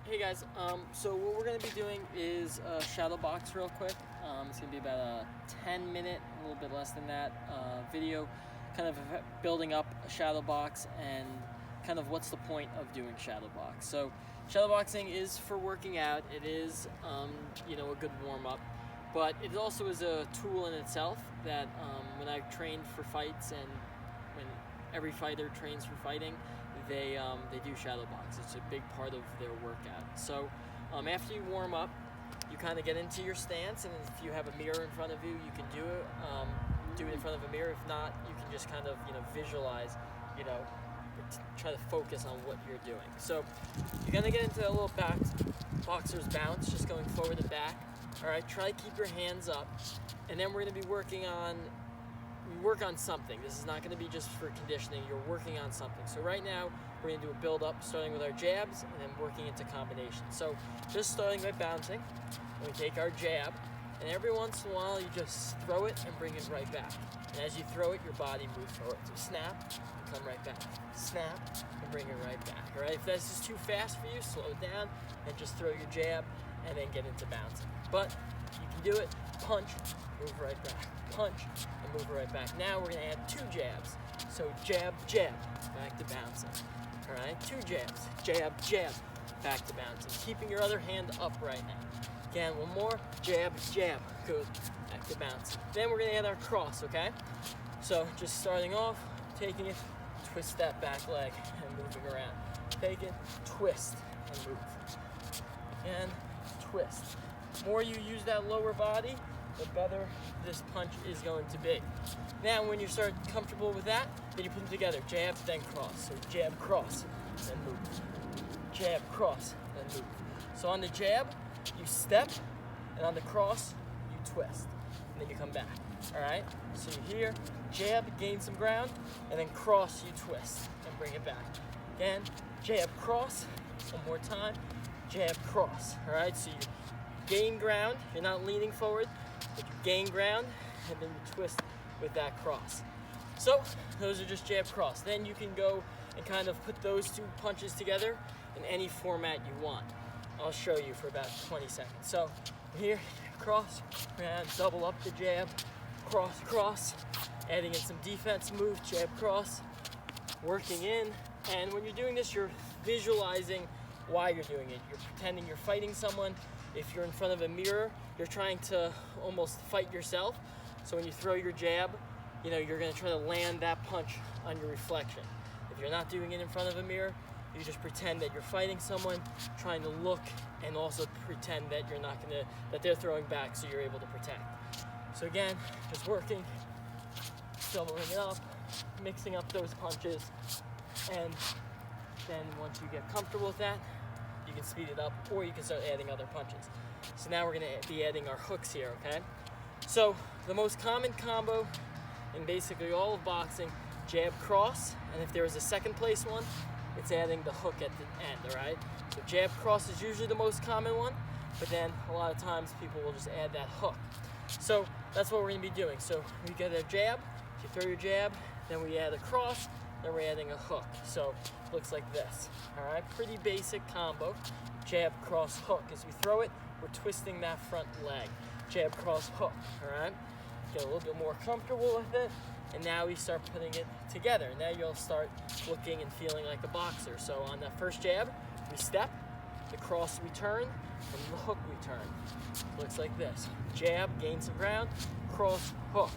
Hey guys, so what we're going to be doing is shadow box real quick. It's going to be about a 10-minute, a little bit less than that, video, kind of building up a shadow box and kind of what's the point of doing shadow box. So shadow boxing is for working out. It is, a good warm-up, but it also is a tool in itself that when I've trained for fights and when every fighter trains for fighting, they do shadow box. It's a big part of their workout. So after you warm up, you kind of get into your stance, and if you have a mirror in front of you, you can do it in front of a mirror. If not, you can just kind of visualize, try to focus on what you're doing. So you're gonna get into a little boxer's bounce, just going forward and back. All right, try to keep your hands up, and then we're gonna be working on something. This is not going to be just for conditioning. You're working on something. So right now, we're going to do a build-up, starting with our jabs, and then working into combinations. So just starting by bouncing, and we take our jab, and every once in a while, you just throw it and bring it right back. And as you throw it, your body moves forward. So snap, and come right back. Snap, and bring it right back. All right? If that's just too fast for you, slow it down, and just throw your jab, and then get into bouncing. But you can do it. Punch, move right back. Punch, and move right back. Now we're going to add 2 jabs. So jab, jab, back to bouncing. All right, 2 jabs. Jab, jab, back to bouncing. Keeping your other hand up right now. Again, one more. Jab, jab. Good. Back to bouncing. Then we're going to add our cross, okay? So just starting off, taking it, twist that back leg, and moving around. Take it, twist, and move. And twist. The more you use that lower body, the better this punch is going to be. Now, when you start comfortable with that, then you put them together. Jab, then cross. So jab, cross, then move. Jab, cross, then move. So on the jab, you step, and on the cross, you twist. And then you come back. All right? So you're here, jab, gain some ground, and then cross, you twist, and bring it back. Again, jab, cross, one more time, jab, cross. All right? So you gain ground, you're not leaning forward, but you gain ground, and then you twist with that cross. So those are just jab, cross. Then you can go and kind of put those 2 punches together in any format you want. I'll show you for about 20 seconds. So here, cross, and double up the jab, cross, cross, adding in some defense move, jab, cross, working in. And when you're doing this, you're visualizing why you're doing it. You're pretending you're fighting someone. If you're in front of a mirror, you're trying to almost fight yourself. So when you throw your jab, you're going to try to land that punch on your reflection. If you're not doing it in front of a mirror, you just pretend that you're fighting someone, trying to look, and also pretend that that they're throwing back, so you're able to protect. So again, just working, doubling it up, mixing up those punches, and then once you get comfortable with that, you can speed it up, or you can start adding other punches. So now we're going to be adding our hooks here, okay? So the most common combo in basically all of boxing, jab, cross, and if there is a second place one, it's adding the hook at the end, all right? So jab, cross is usually the most common one, but then a lot of times people will just add that hook. So that's what we're going to be doing. So we get a jab, you throw your jab, then we add a cross, then we're adding a hook. So it looks like this, all right? Pretty basic combo. Jab, cross, hook. As we throw it, we're twisting that front leg. Jab, cross, hook, all right? Get a little bit more comfortable with it, and now we start putting it together. Now you'll start looking and feeling like a boxer. So on that first jab, we step, the cross we turn, and the hook we turn. Looks like this. Jab, gain some ground, cross, hook.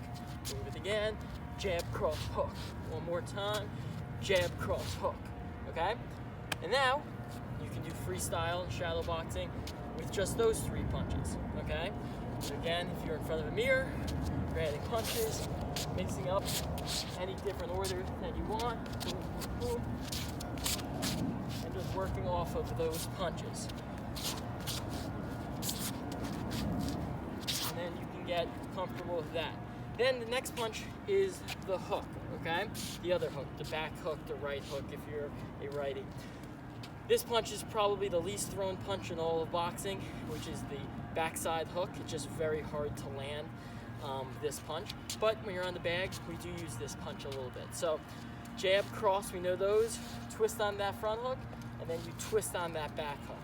Move it again, jab, cross, hook. One more time, jab, cross, hook, okay? And now, you can do freestyle and shadow boxing with just those 3 punches, okay? So again, if you're in front of a mirror, you're adding punches, mixing up any different order that you want, boom, boom, boom, and just working off of those punches. And then you can get comfortable with that. Then the next punch is the hook, okay? The other hook, the back hook, the right hook if you're a righty. This punch is probably the least thrown punch in all of boxing, which is the backside hook. It's just very hard to land this punch. But when you're on the bag, we do use this punch a little bit. So jab, cross, we know those. Twist on that front hook, and then you twist on that back hook.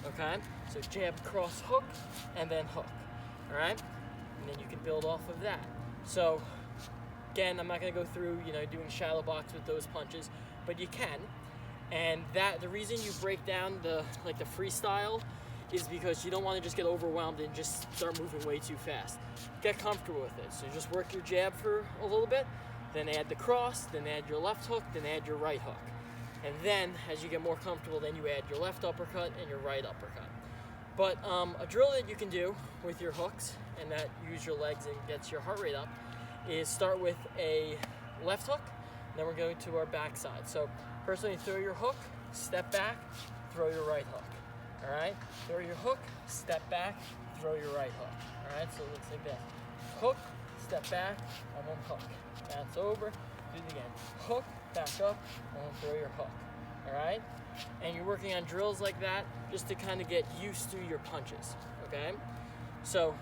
Okay? So jab, cross, hook, and then hook. All right? And then you can build off of that. So again, I'm not going to go through, doing shadow box with those punches, but you can. And the reason you break down the freestyle is because you don't want to just get overwhelmed and just start moving way too fast. Get comfortable with it. So just work your jab for a little bit, then add the cross, then add your left hook, then add your right hook. And then, as you get more comfortable, then you add your left uppercut and your right uppercut. But a drill that you can do with your hooks, and that use your legs and gets your heart rate up, is start with a left hook, then we're going to our back side. So first when you throw your hook, step back, throw your right hook. All right? Throw your hook, step back, throw your right hook. All right? So it looks like this. Hook, step back, and then hook. Bounce over, do it again. Hook, back up, and then throw your hook. All right? And you're working on drills like that just to kind of get used to your punches. Okay? So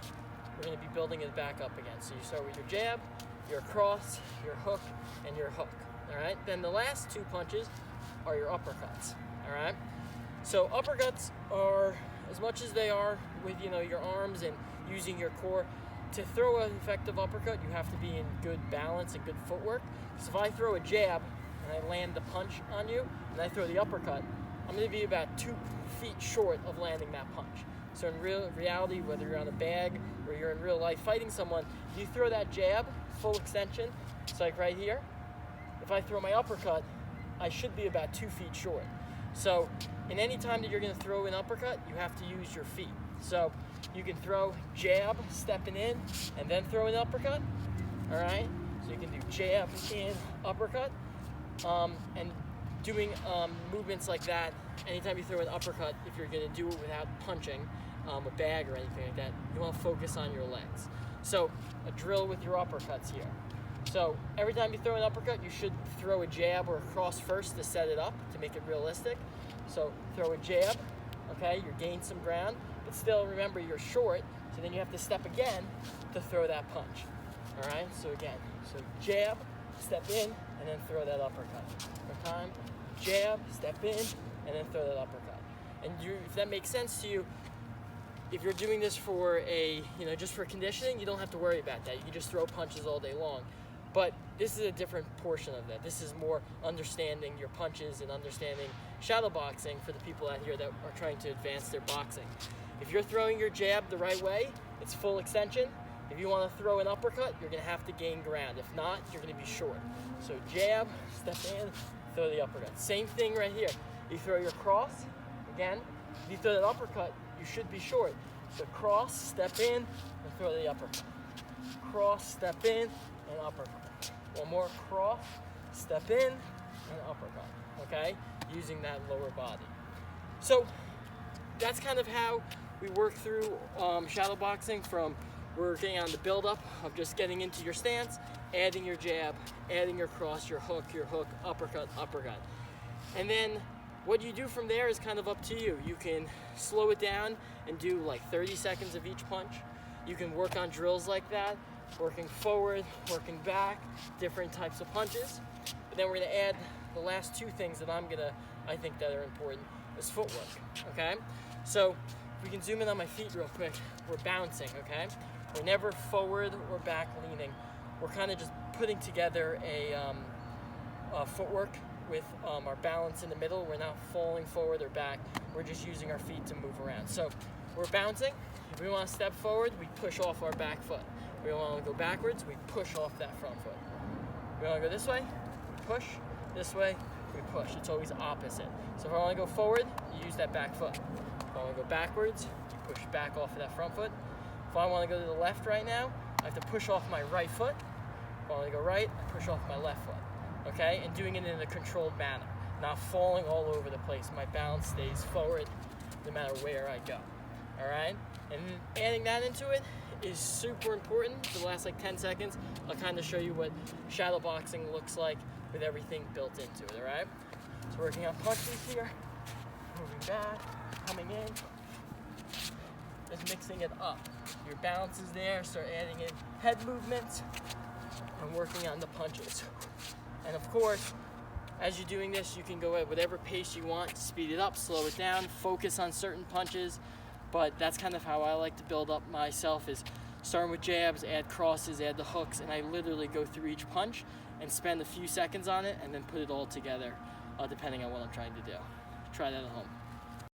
we're going to be building it back up again. So you start with your jab, your cross, your hook, and your hook. All right? Then the last two punches are your uppercuts. All right? So uppercuts are, as much as they are with your arms and using your core, to throw an effective uppercut, you have to be in good balance and good footwork. So if I throw a jab and I land the punch on you, and I throw the uppercut, I'm going to be about 2 feet short of landing that punch. So in reality, whether you're on a bag or you're in real life fighting someone, you throw that jab, full extension, it's like right here. If I throw my uppercut, I should be about 2 feet short. So in any time that you're going to throw an uppercut, you have to use your feet. So you can throw jab, stepping in, and then throw an uppercut. All right? So you can do jab, in, uppercut. And doing movements like that, anytime you throw an uppercut, if you're going to do it without punching a bag or anything like that, you want to focus on your legs. So a drill with your uppercuts here. So every time you throw an uppercut, you should throw a jab or a cross first to set it up, to make it realistic. So throw a jab, okay, you're gaining some ground, but still remember you're short, so then you have to step again to throw that punch. All right, so again, so jab, step in, and then throw that uppercut. One time, jab, step in, and then throw that uppercut. And if that makes sense to you, if you're doing this for just for conditioning, you don't have to worry about that. You can just throw punches all day long. But this is a different portion of that. This is more understanding your punches and understanding shadow boxing for the people out here that are trying to advance their boxing. If you're throwing your jab the right way, it's full extension. If you want to throw an uppercut, you're going to have to gain ground. If not, you're going to be short. So jab, step in, throw the uppercut. Same thing right here. You throw your cross, again, if you throw that uppercut, you should be short. So cross, step in, and throw the uppercut. Cross, step in, and uppercut. One more, cross, step in, and uppercut. Okay? Using that lower body. So that's kind of how we work through shadow boxing, from working on the build-up of just getting into your stance, adding your jab, adding your cross, your hook, uppercut, uppercut. And then what you do from there is kind of up to you. You can slow it down and do like 30 seconds of each punch. You can work on drills like that, working forward, working back, different types of punches. But then we're gonna add the last two things that I think that are important, is footwork, okay? So if we can zoom in on my feet real quick, we're bouncing, okay? We're never forward or back leaning. We're kind of just putting together a footwork with our balance in the middle. We're not falling forward or back. We're just using our feet to move around. So we're bouncing. If we want to step forward, we push off our back foot. If we want to go backwards, we push off that front foot. If we want to go this way, we push. This way, we push. It's always opposite. So if I want to go forward, you use that back foot. If I want to go backwards, you push back off of that front foot. If I want to go to the left right now, I have to push off my right foot. If I want to go right, I push off my left foot. Okay? And doing it in a controlled manner, not falling all over the place. My balance stays forward no matter where I go. All right? And adding that into it is super important. For the last like 10 seconds, I'll kind of show you what shadow boxing looks like with everything built into it. All right? So working on punches here, moving back, coming in, just mixing it up. Your balance is there, start adding in head movements and working on the punches. And of course, As you're doing this, you can go at whatever pace you want, speed it up, slow it down, focus on certain punches, but that's kind of how I like to build up myself, is starting with jabs, add crosses, add the hooks, and I literally go through each punch and spend a few seconds on it and then put it all together, depending on what I'm trying to do. Try that at home.